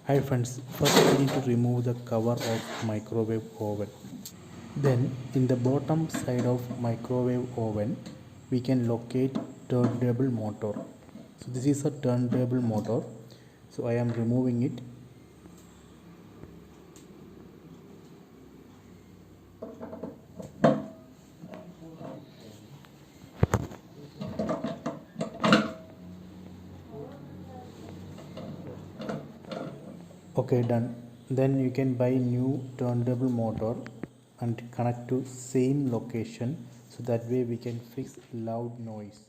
Hi friends, first we need to remove the cover of microwave oven. Then in the bottom side of microwave oven, we can locate turntable motor. So this is a turntable motor. So I am removing it. Okay, done. Then you can buy new turntable motor and connect to same location, so that way we can fix loud noise.